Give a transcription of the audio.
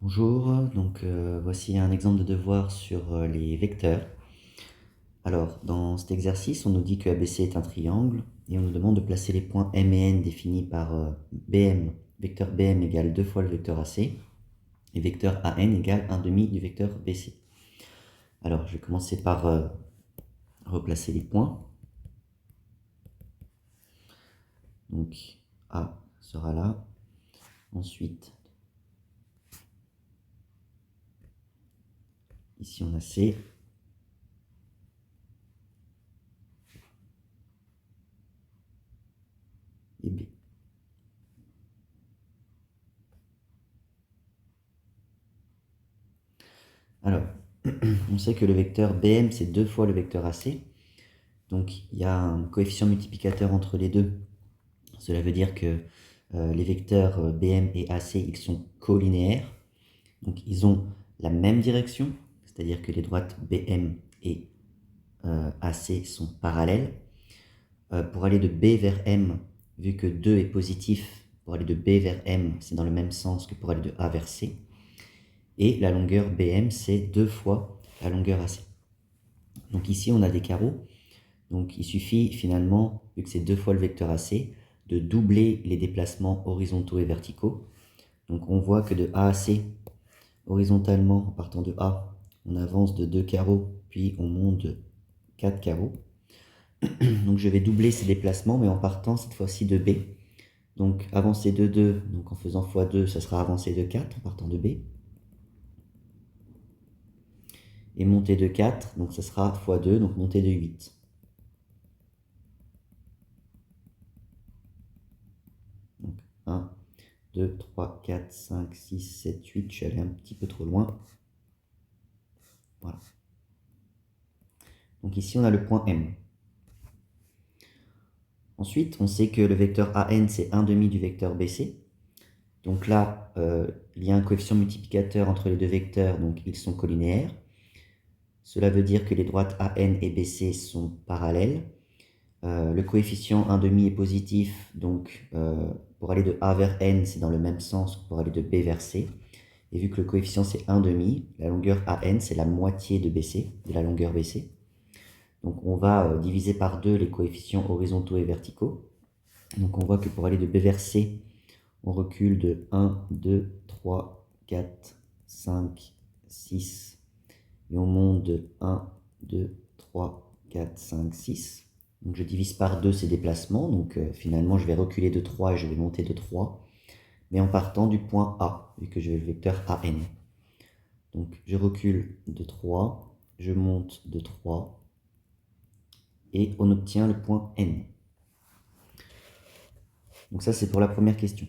Bonjour, voici un exemple de devoir sur les vecteurs. Alors, dans cet exercice, on nous dit que ABC est un triangle et on nous demande de placer les points M et N définis par BM, vecteur BM égale 2 fois le vecteur AC et vecteur AN égale 1 demi du vecteur BC. Alors, je vais commencer par replacer les points. Donc, A sera là. Ensuite, ici on a C. Et B. Alors, on sait que le vecteur BM, c'est 2 fois le vecteur AC. Donc, il y a un coefficient multiplicateur entre les deux. Cela veut dire que les vecteurs BM et AC, ils sont collinéaires. Donc, ils ont la même direction, c'est-à-dire que les droites BM et AC sont parallèles. Pour aller de B vers M, vu que 2 est positif, pour aller de B vers M, c'est dans le même sens que pour aller de A vers C. Et la longueur BM, c'est 2 fois la longueur AC. Donc ici, on a des carreaux. Donc il suffit finalement, vu que c'est 2 fois le vecteur AC, de doubler les déplacements horizontaux et verticaux. Donc on voit que de A à C, horizontalement, en partant de A, on avance de 2 carreaux, puis on monte de 4 carreaux. Donc je vais doubler ces déplacements, mais en partant cette fois-ci de B. Donc avancer de 2, donc en faisant x2, ça sera avancer de 4 en partant de B. Et monter de 4, donc ça sera x2, donc monter de 8. Donc 1, 2, 3, 4, 5, 6, 7, 8, je suis allé un petit peu trop loin. Voilà. Donc ici, on a le point M. Ensuite, on sait que le vecteur AN, c'est 1 demi du vecteur BC. Donc là, il y a un coefficient multiplicateur entre les deux vecteurs, donc ils sont collinéaires. Cela veut dire que les droites AN et BC sont parallèles. Le coefficient 1 demi est positif, donc pour aller de A vers N, c'est dans le même sens que pour aller de B vers C. Et vu que le coefficient c'est 1 demi, la longueur AN, c'est la moitié de BC, de la longueur BC. Donc on va diviser par 2 les coefficients horizontaux et verticaux. Donc on voit que pour aller de B vers C, on recule de 1, 2, 3, 4, 5, 6. Et on monte de 1, 2, 3, 4, 5, 6. Donc je divise par 2 ces déplacements. Donc finalement, je vais reculer de 3 et je vais monter de 3. Mais en partant du point A, vu que j'ai le vecteur AN. Donc je recule de 3, je monte de 3. Et on obtient le point N. Donc ça, c'est pour la première question.